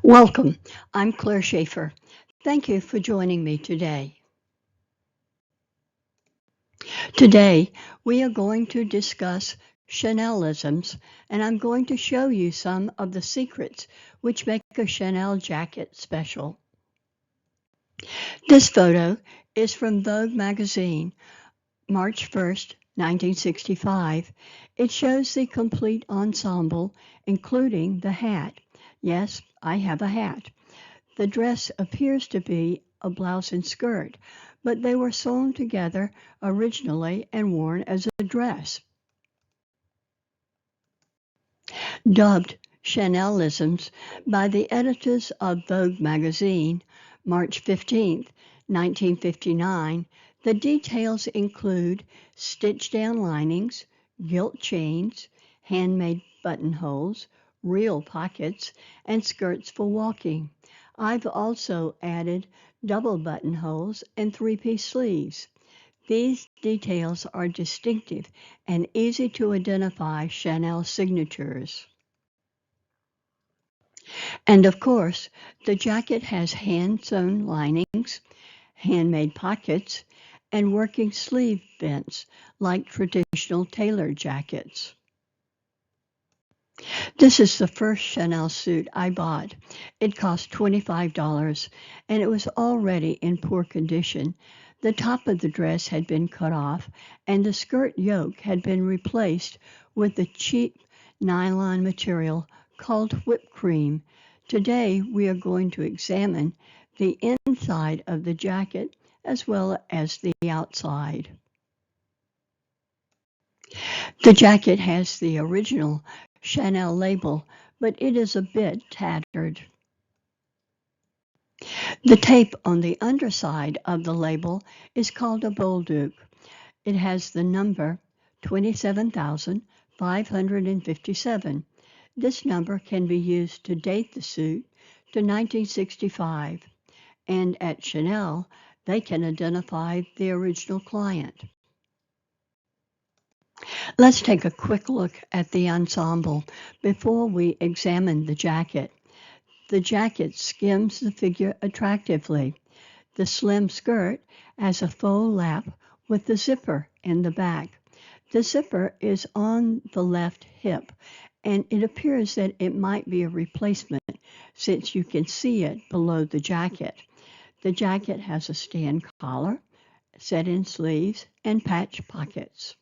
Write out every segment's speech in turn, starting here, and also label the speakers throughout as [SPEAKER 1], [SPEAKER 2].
[SPEAKER 1] Welcome. I'm Claire Shaeffer. Thank you for joining me today. Today, we are going to discuss Chanelisms, and I'm going to show you some of the secrets which make a Chanel jacket special. This photo is from Vogue magazine, March 1st, 1965. It shows the complete ensemble, including the hat. Yes, I have a hat. The dress appears to be a blouse and skirt, but they were sewn together originally and worn as a dress. Dubbed Chanelisms by the editors of Vogue magazine, March 15, 1959, the details include stitched-down linings, gilt chains, handmade buttonholes, real pockets, and skirts for walking. I've also added double buttonholes and three-piece sleeves. These details are distinctive and easy to identify Chanel signatures. And of course, the jacket has hand-sewn linings, handmade pockets, and working sleeve vents like traditional tailored jackets. This is the first Chanel suit I bought. It cost $25 and it was already in poor condition. The top of the dress had been cut off and the skirt yoke had been replaced with a cheap nylon material called whipped cream. Today we are going to examine the inside of the jacket as well as the outside. The jacket has the original Chanel label, but it is a bit tattered. The tape on the underside of the label is called a bolduc. It has the number 27,557. This number can be used to date the suit to 1965, and at Chanel, they can identify the original client. Let's take a quick look at the ensemble before we examine the jacket. The jacket skims the figure attractively. The slim skirt has a faux lap with the zipper in the back. The zipper is on the left hip, and it appears that it might be a replacement since you can see it below the jacket. The jacket has a stand collar, set-in sleeves, and patch pockets.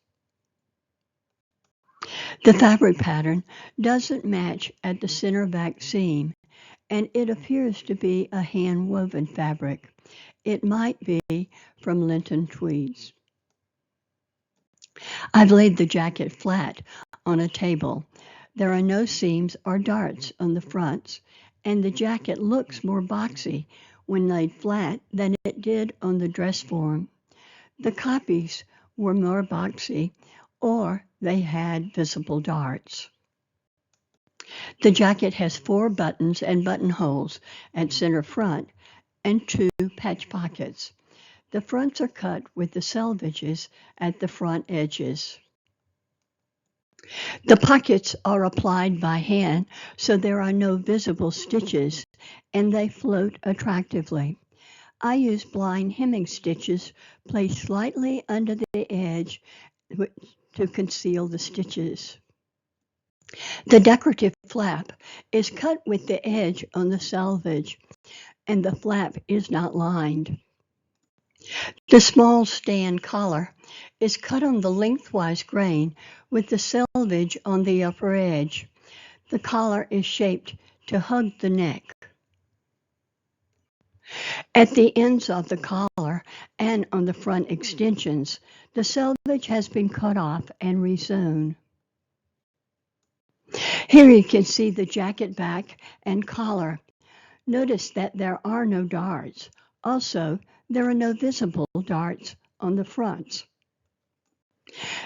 [SPEAKER 1] The fabric pattern doesn't match at the center back seam, and it appears to be a hand-woven fabric. It might be from Linton tweeds. I've laid the jacket flat on a table. There are no seams or darts on the fronts, and the jacket looks more boxy when laid flat than it did on the dress form. The copies were more boxy, or they had visible darts. The jacket has 4 buttons and buttonholes at center front and 2 patch pockets. The fronts are cut with the selvages at the front edges. The pockets are applied by hand, so there are no visible stitches, and they float attractively. I use blind hemming stitches placed slightly under the edge to conceal the stitches. The decorative flap is cut with the edge on the selvage, and the flap is not lined. The small stand collar is cut on the lengthwise grain with the selvage on the upper edge. The collar is shaped to hug the neck. At the ends of the collar and on the front extensions, the selvage has been cut off and resewn. Here you can see the jacket back and collar. Notice that there are no darts. Also, there are no visible darts on the fronts.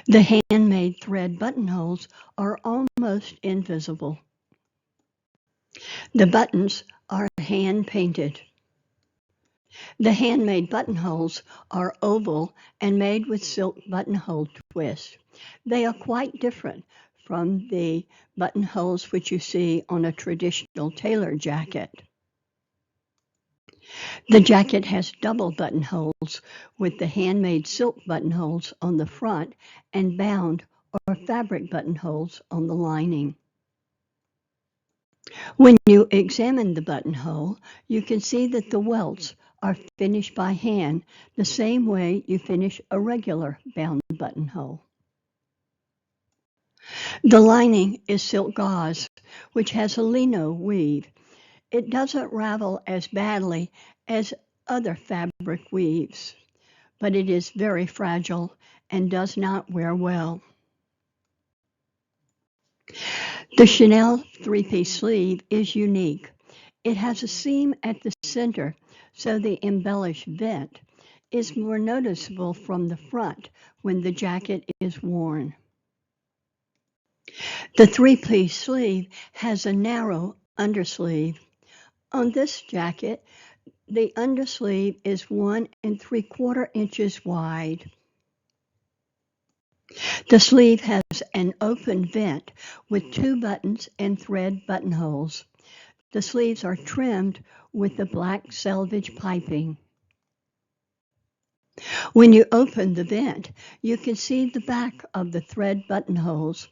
[SPEAKER 1] The handmade thread buttonholes are almost invisible. The buttons are hand-painted. The handmade buttonholes are oval and made with silk buttonhole twist. They are quite different from the buttonholes which you see on a traditional tailor jacket. The jacket has double buttonholes with the handmade silk buttonholes on the front and bound or fabric buttonholes on the lining. When you examine the buttonhole, you can see that the welts are finished by hand the same way you finish a regular bound buttonhole. The lining is silk gauze, which has a lino weave. It doesn't ravel as badly as other fabric weaves, but it is very fragile and does not wear well. The Chanel three-piece sleeve is unique. It has a seam at the center, so the embellished vent is more noticeable from the front when the jacket is worn. The three-piece sleeve has a narrow undersleeve. On this jacket, the undersleeve is 1 3/4 inches wide. The sleeve has an open vent with 2 buttons and thread buttonholes. The sleeves are trimmed with the black selvage piping. When you open the vent, you can see the back of the thread buttonholes.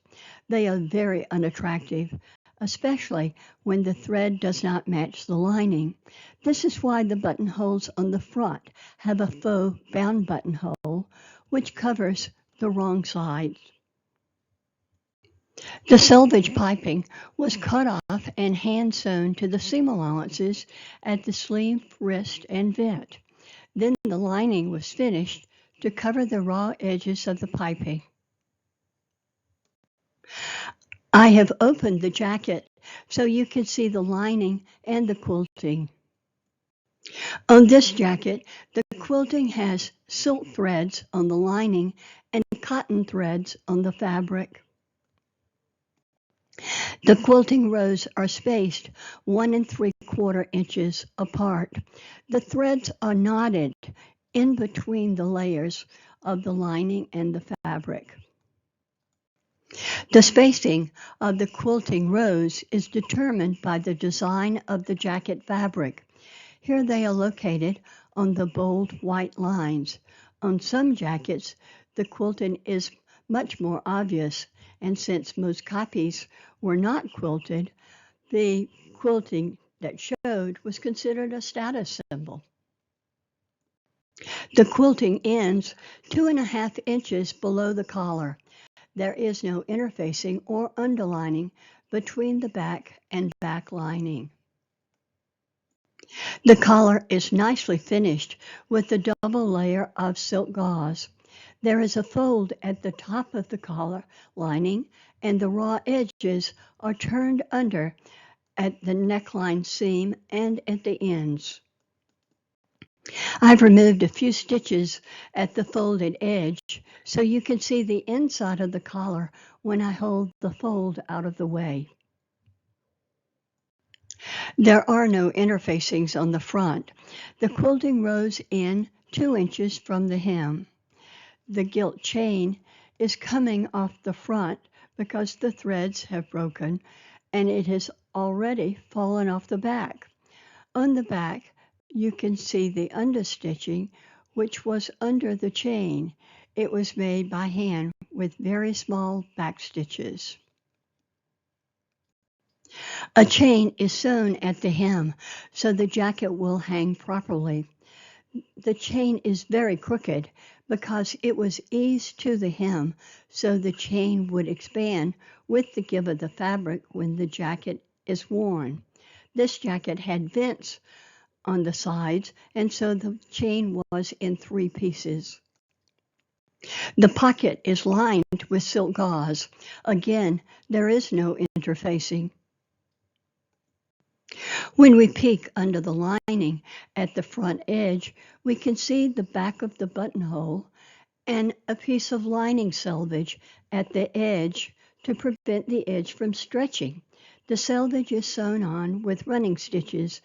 [SPEAKER 1] They are very unattractive, especially when the thread does not match the lining. This is why the buttonholes on the front have a faux bound buttonhole, which covers the wrong side. The selvage piping was cut off and hand sewn to the seam allowances at the sleeve, wrist, and vent. Then the lining was finished to cover the raw edges of the piping. I have opened the jacket so you can see the lining and the quilting. On this jacket, the quilting has silk threads on the lining and cotton threads on the fabric. The quilting rows are spaced 1 3/4 inches apart. The threads are knotted in between the layers of the lining and the fabric. The spacing of the quilting rows is determined by the design of the jacket fabric. Here they are located on the bold white lines. On some jackets, the quilting is much more obvious, and since most copies were not quilted, the quilting that showed was considered a status symbol. The quilting ends 2.5 inches below the collar. There is no interfacing or underlining between the back and back lining. The collar is nicely finished with a double layer of silk gauze. There is a fold at the top of the collar lining, and the raw edges are turned under at the neckline seam and at the ends. I've removed a few stitches at the folded edge so you can see the inside of the collar when I hold the fold out of the way. There are no interfacings on the front. The quilting rows in 2 inches from the hem. The gilt chain is coming off the front because the threads have broken and it has already fallen off the back. On the back, you can see the understitching, which was under the chain. It was made by hand with very small back stitches. A chain is sewn at the hem so the jacket will hang properly. The chain is very crooked because it was eased to the hem so the chain would expand with the give of the fabric when the jacket is worn. This jacket had vents on the sides, and so the chain was in 3 pieces. The pocket is lined with silk gauze. Again, there is no interfacing. When we peek under the lining at the front edge, we can see the back of the buttonhole and a piece of lining selvage at the edge to prevent the edge from stretching. The selvage is sewn on with running stitches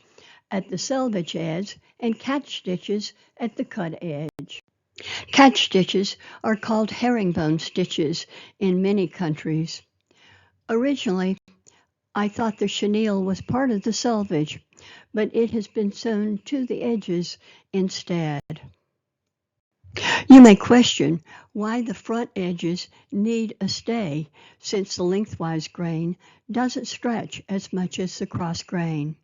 [SPEAKER 1] at the selvage edge and catch stitches at the cut edge. Catch stitches are called herringbone stitches in many countries. Originally, I thought the chenille was part of the selvage, but it has been sewn to the edges instead. You may question why the front edges need a stay, since the lengthwise grain doesn't stretch as much as the cross grain.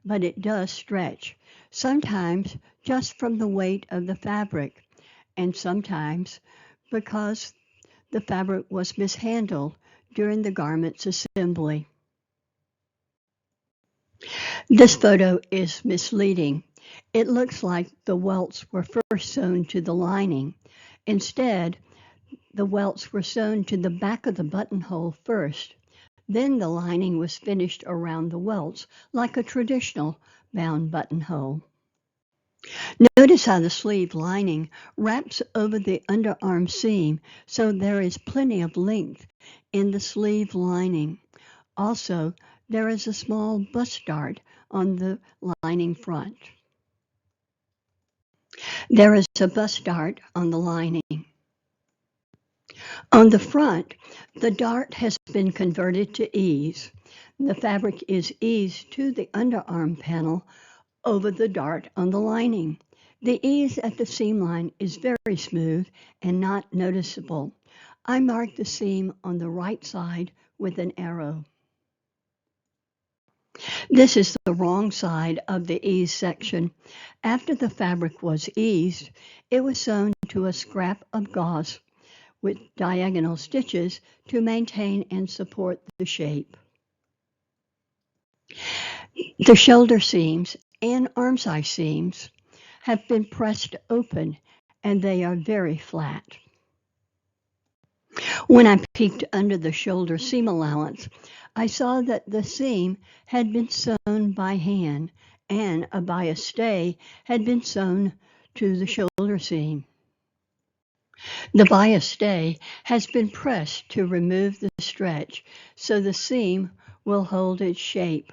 [SPEAKER 1] But it does stretch, sometimes just from the weight of the fabric, and sometimes because the fabric was mishandled during the garment's assembly. This photo is misleading. It looks like the welts were first sewn to the lining. Instead, the welts were sewn to the back of the buttonhole first. Then the lining was finished around the welts like a traditional bound buttonhole. Notice how the sleeve lining wraps over the underarm seam, so there is plenty of length in the sleeve lining. Also, there is a small bust dart on the lining front. There is a bust dart on the lining. On the front, the dart has been converted to ease. The fabric is eased to the underarm panel over the dart on the lining. The ease at the seam line is very smooth and not noticeable. I mark the seam on the right side with an arrow. This is the wrong side of the ease section. After the fabric was eased, it was sewn to a scrap of gauze with diagonal stitches to maintain and support the shape. The shoulder seams and arm size seams have been pressed open and they are very flat. When I peeked under the shoulder seam allowance, I saw that the seam had been sewn by hand and a bias stay had been sewn to the shoulder seam. The bias stay has been pressed to remove the stretch so the seam will hold its shape.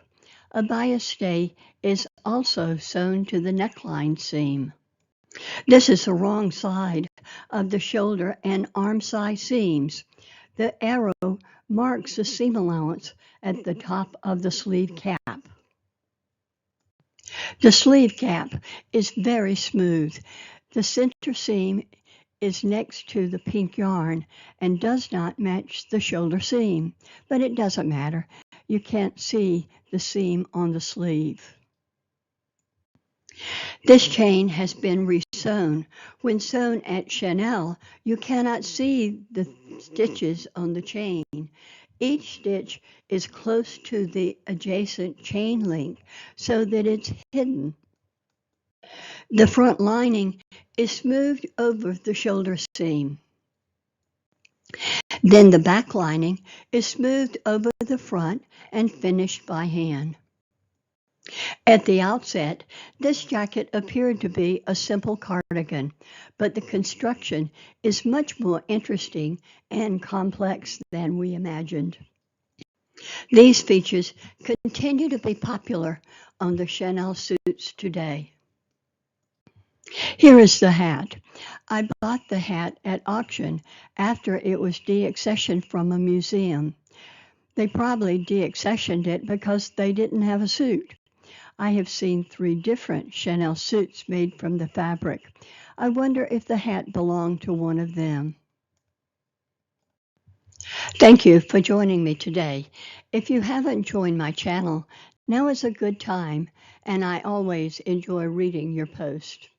[SPEAKER 1] A bias stay is also sewn to the neckline seam. This is the wrong side of the shoulder and arm size seams. The arrow marks the seam allowance at the top of the sleeve cap. The sleeve cap is very smooth. The center seam is next to the pink yarn and does not match the shoulder seam, but it doesn't matter. You can't see the seam on the sleeve. This chain has been resewn. When sewn at Chanel, you cannot see the stitches on the chain. Each stitch is close to the adjacent chain link so that it's hidden. The front lining is smoothed over the shoulder seam. Then the back lining is smoothed over the front and finished by hand. At the outset, this jacket appeared to be a simple cardigan, but the construction is much more interesting and complex than we imagined. These features continue to be popular on the Chanel suits today. Here is the hat. I bought the hat at auction after it was deaccessioned from a museum. They probably deaccessioned it because they didn't have a suit. I have seen 3 different Chanel suits made from the fabric. I wonder if the hat belonged to one of them. Thank you for joining me today. If you haven't joined my channel, now is a good time, and I always enjoy reading your posts.